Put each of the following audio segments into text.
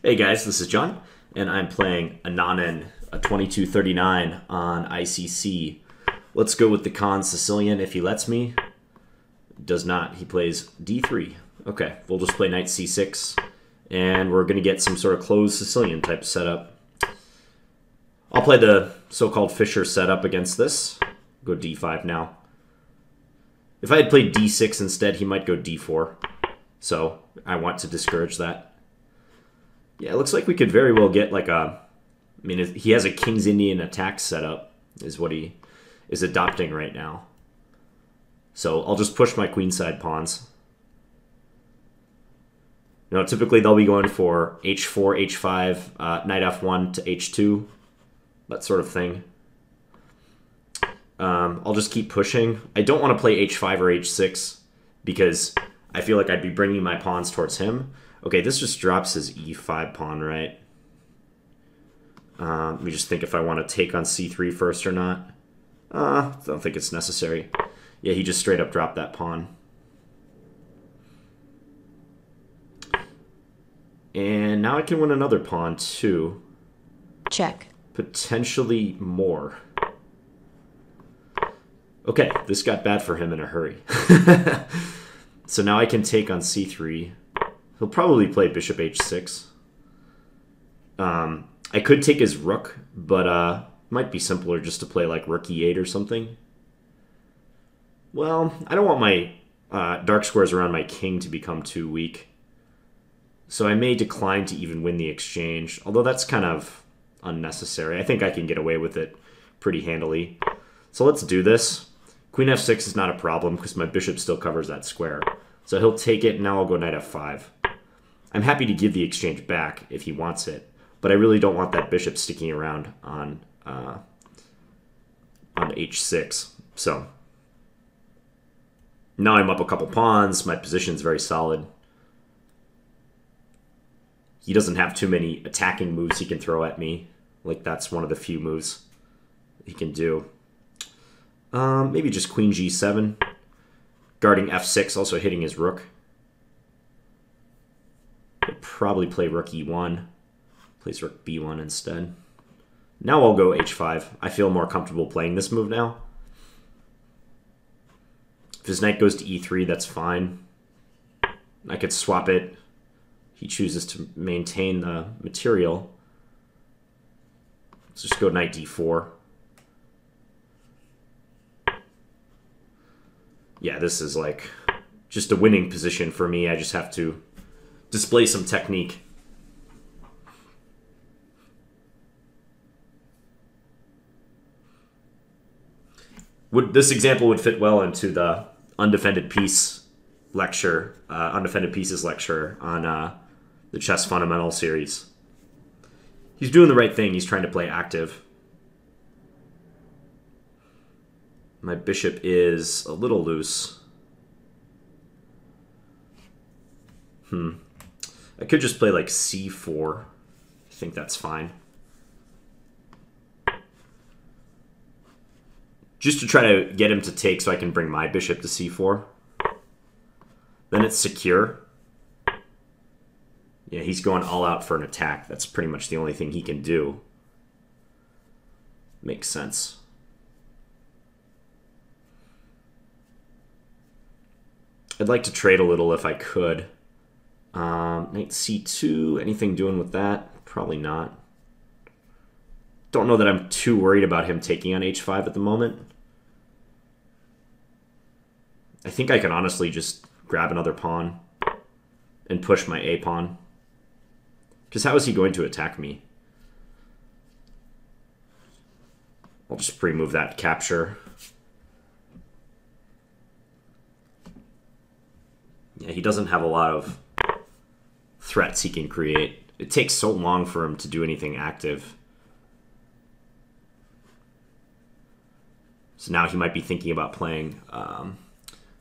Hey guys, this is John, and I'm playing Ananen, a 2239 on ICC. Let's go with the Khan Sicilian if he lets me. Does not. He plays d3. Okay, we'll just play knight c6, and we're going to get some sort of closed Sicilian type setup. I'll play the so-called Fischer setup against this. Go d5 now. If I had played d6 instead, he might go d4. So I want to discourage that. Yeah, it looks like we could very well get like a... I mean, he has a King's Indian attack setup, is what he is adopting right now. So I'll just push my queenside pawns. You know, typically they'll be going for h4, h5, knight f1 to h2, that sort of thing. I'll just keep pushing. I don't want to play h5 or h6 because I feel like I'd be bringing my pawns towards him. Okay, this just drops his e5 pawn, right? Let me just think if I want to take on c3 first or not. I don't think it's necessary. Yeah, he just straight up dropped that pawn. And now I can win another pawn, too. Check. Potentially more. Okay, this got bad for him in a hurry. So now I can take on c3. He'll probably play bishop h6. I could take his rook, but might be simpler just to play like rook e8 or something. Well, I don't want my dark squares around my king to become too weak. So I may decline to even win the exchange, although that's kind of unnecessary. I think I can get away with it pretty handily. So let's do this. Queen f6 is not a problem because my bishop still covers that square. So he'll take it, and now I'll go knight f5. I'm happy to give the exchange back if he wants it, but I really don't want that bishop sticking around on h6. So now I'm up a couple pawns. My position's very solid. He doesn't have too many attacking moves he can throw at me. Like, that's one of the few moves he can do. Maybe just queen g7. Guarding f6, also hitting his rook. I'd probably play rook e1. Plays rook b1 instead. Now I'll go h5. I feel more comfortable playing this move now. If his knight goes to e3, that's fine. I could swap it. He chooses to maintain the material. Let's just go knight d4. Yeah, this is like just a winning position for me. I just have to display some technique. This example would fit well into the Undefended Piece lecture, Undefended Pieces lecture on the Chess Fundamental series. He's doing the right thing. He's trying to play active. My bishop is a little loose. I could just play like c4. I think that's fine. Just to try to get him to take so I can bring my bishop to c4. Then it's secure. Yeah, he's going all out for an attack. That's pretty much the only thing he can do. Makes sense. I'd like to trade a little if I could. Knight c2, anything doing with that? Probably not. Don't know that I'm too worried about him taking on h5 at the moment. I think I can honestly just grab another pawn and push my a pawn. Because how is he going to attack me? I'll just remove that capture. Yeah, he doesn't have a lot of threats he can create. It takes so long for him to do anything active. So now he might be thinking about playing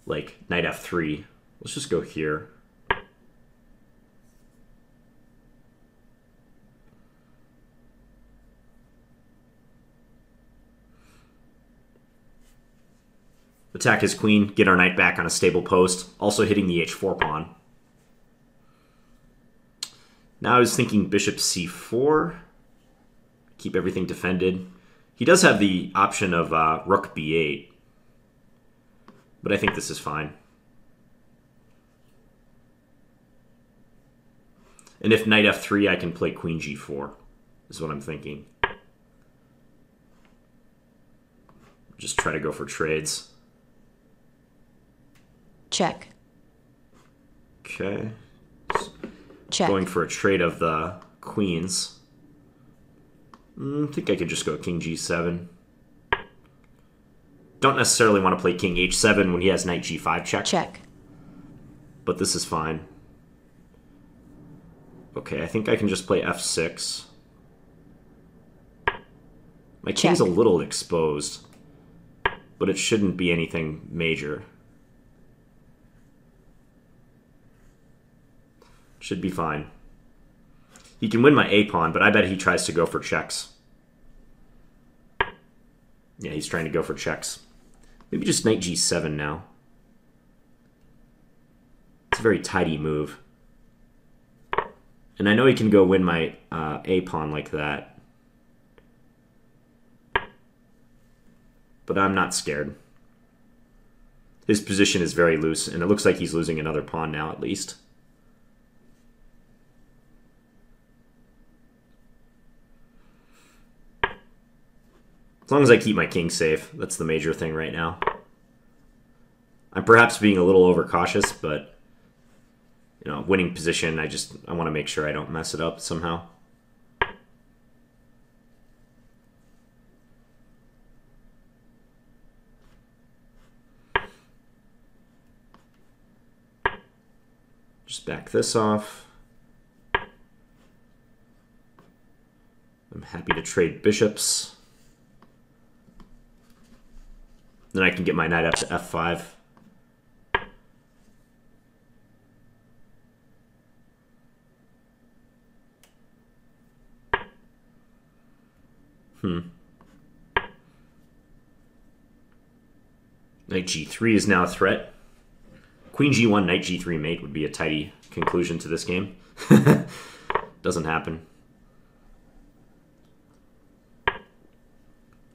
like knight f3. Let's just go here. Attack his queen, get our knight back on a stable post, also hitting the h4 pawn. Now I was thinking bishop c4. Keep everything defended. He does have the option of rook b8. But I think this is fine. And if knight f3, I can play queen g4, is what I'm thinking. Just try to go for trades. Check. Okay. Check. Going for a trade of the queens. I think I could just go king g7. Don't necessarily want to play king h7 when he has knight g5 check. Check. But this is fine. Okay, I think I can just play f6. My king's a little exposed, but it shouldn't be anything major. Should be fine. He can win my a-pawn, but I bet he tries to go for checks. Yeah, he's trying to go for checks. Maybe just knight g7 now. It's a very tidy move. And I know he can go win my a-pawn like that. But I'm not scared. His position is very loose, and it looks like he's losing another pawn now at least. As long as I keep my king safe, that's the major thing right now. I'm perhaps being a little overcautious, but you know, winning position, I want to make sure I don't mess it up somehow. Just back this off. I'm happy to trade bishops. Then I can get my knight up to f5. Knight g3 is now a threat. Queen g1, knight g3 mate would be a tidy conclusion to this game. Doesn't happen.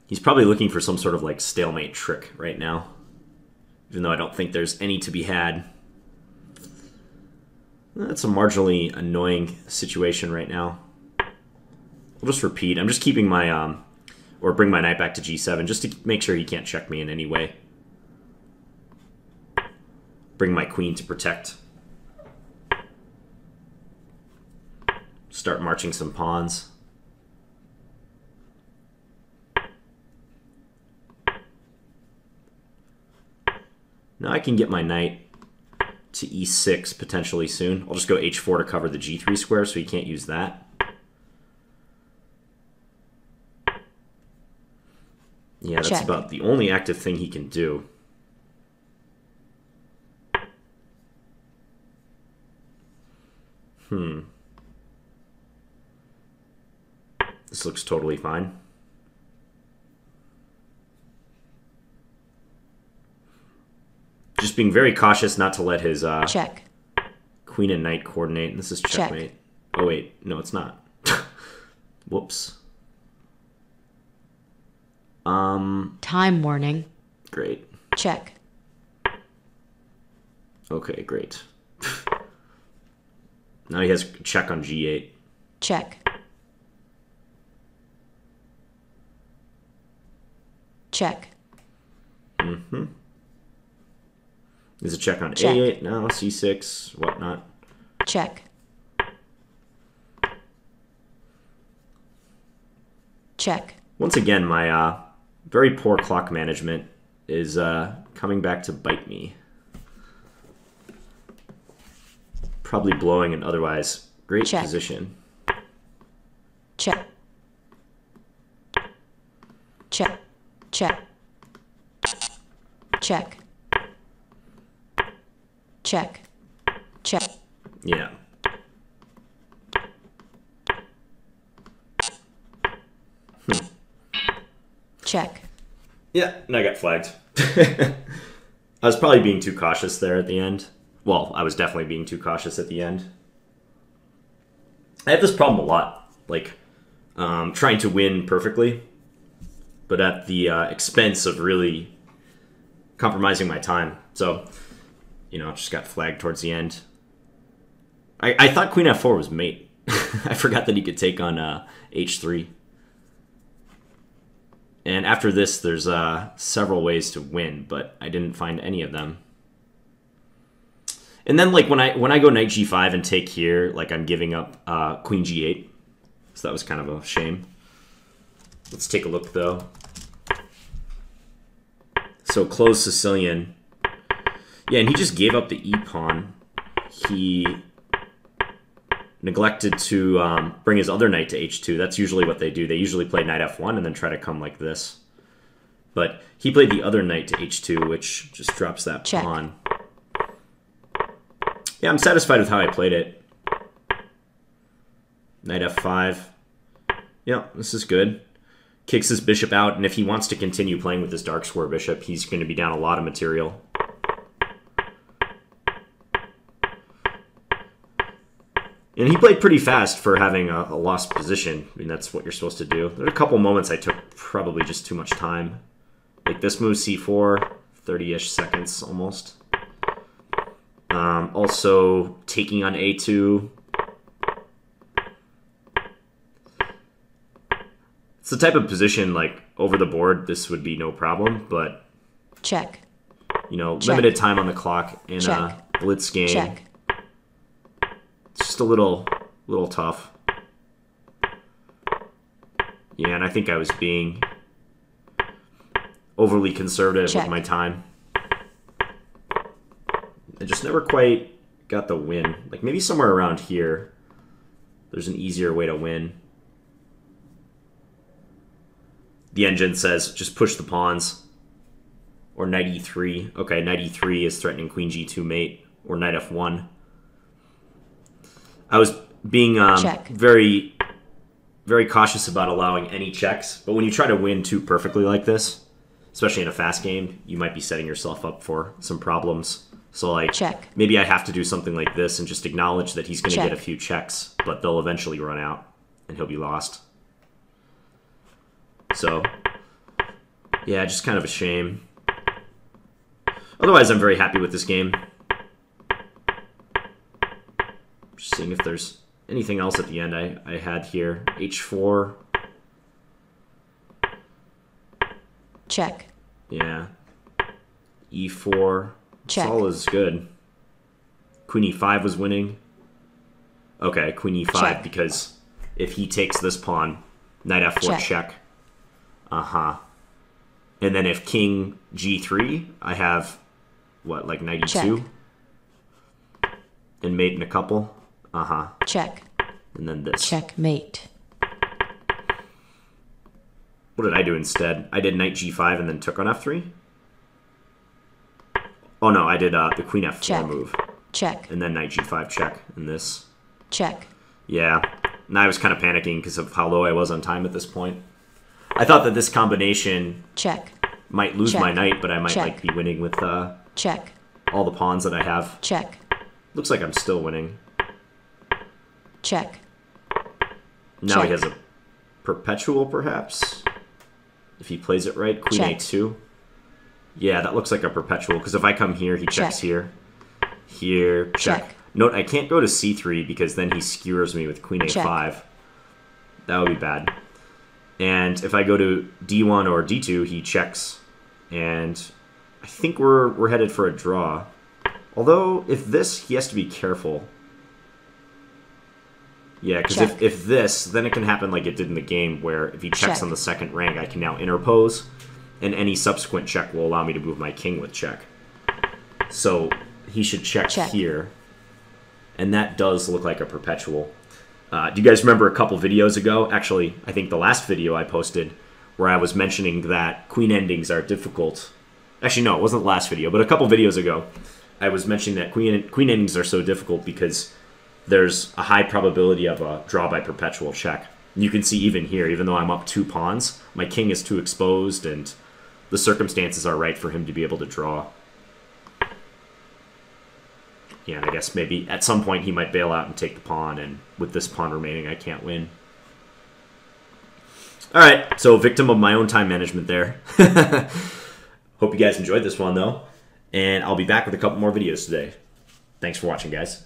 He's probably looking for some sort of like stalemate trick right now, even though I don't think there's any to be had. That's a marginally annoying situation right now. We'll just repeat. I'm just keeping my, or bring my knight back to g7 just to make sure he can't check me in any way. Bring my queen to protect. Start marching some pawns. Now I can get my knight to e6 potentially soon. I'll just go h4 to cover the g3 square so he can't use that. Yeah, that's Check. about the only active thing he can do. This looks totally fine. Just being very cautious not to let his Check. queen and knight coordinate. This is checkmate. Check. Oh wait, no, it's not. Whoops. Time warning. Great. Check. Okay, great. Now he has check on g8. Check. Check. There's a check on Check. a8 now, c6, whatnot. Check. Check. Once again, my very poor clock management is coming back to bite me. Probably blowing an otherwise great Check. position. Check. Check. Check. Check. Check. Check. Yeah. Check. Yeah, and I got flagged. I was probably being too cautious there at the end. Well, I was definitely being too cautious at the end. I have this problem a lot, like trying to win perfectly, but at the expense of really compromising my time. So, just got flagged towards the end. I thought Queen F4 was mate. I forgot that he could take on H3. And after this, there's several ways to win, but I didn't find any of them. And then, like, when I go knight g5 and take here, like, I'm giving up queen g8. So that was kind of a shame. Let's take a look, though. So, closed Sicilian. Yeah, and he just gave up the e-pawn. He neglected to bring his other knight to h2. That's usually what they do. They usually play knight f1 and then try to come like this. But he played the other knight to h2, which just drops that Check. pawn. Yeah, I'm satisfied with how I played it. Knight f5. Yeah, this is good. Kicks his bishop out, and if he wants to continue playing with this dark square bishop, he's going to be down a lot of material. And he played pretty fast for having a lost position. I mean, that's what you're supposed to do. There are a couple moments I took probably just too much time. Like this move, c4, 30-ish seconds almost. Also, taking on a2. It's the type of position, like, over the board, this would be no problem, but, Check. Check. limited time on the clock in Check. a blitz game. Check. It's just a little tough. Yeah, and I think I was being overly conservative Check. with my time. I just never quite got the win. Like, maybe somewhere around here, there's an easier way to win. The engine says, just push the pawns. Or knight e3. Okay, knight e3 is threatening queen g2 mate. Or knight f1. I was being very, very cautious about allowing any checks. But when you try to win too perfectly like this, especially in a fast game, you might be setting yourself up for some problems. So, like, Check. maybe I have to do something like this and just acknowledge that he's going to Check. get a few checks, but they'll eventually run out, and he'll be lost. So, yeah, just kind of a shame. Otherwise, I'm very happy with this game. Just seeing if there's anything else at the end I had here. H4. Check. Yeah. E4. Check. This all is good. Queen e5 was winning. Okay, queen e5 Check. because if he takes this pawn, knight f4 check. Uh-huh. And then if king g3, I have, what, like knight e2? And mate in a couple. Uh-huh. Check. And then this. Checkmate. What did I do instead? I did knight g5 and then took on f3? Oh no, I did the queen f4 Check. move. Check. And then knight g5 check and this. Check. Yeah. And I was kind of panicking because of how low I was on time at this point. I thought that this combination Check. might lose Check. my knight, but I might Check. like be winning with Check. all the pawns that I have. Check. Looks like I'm still winning. Check. Now Check. he has a perpetual, perhaps? If he plays it right. Queen Check. a2. Yeah, that looks like a perpetual, because if I come here, he checks Check. here. Here, check. Check. Note, I can't go to c3, because then he skewers me with queen a5. Check. That would be bad. And if I go to d1 or d2, he checks. And I think we're headed for a draw. Although, if this, he has to be careful. Yeah, because Check. if this, then it can happen like it did in the game, where if he checks Check. on the second rank, I can now interpose, and any subsequent check will allow me to move my king with check. So he should check Check. here. And that does look like a perpetual. Do you guys remember a couple videos ago? Actually, I think the last video I posted, where I was mentioning that queen endings are difficult. Actually, no, it wasn't the last video, but a couple videos ago, I was mentioning that queen endings are so difficult because there's a high probability of a draw by perpetual check. You can see even here, even though I'm up 2 pawns, my king is too exposed, and the circumstances are right for him to be able to draw. Yeah, and I guess maybe at some point he might bail out and take the pawn, and with this pawn remaining, I can't win. All right, so victim of my own time management there. Hope you guys enjoyed this one, though, and I'll be back with a couple more videos today. Thanks for watching, guys.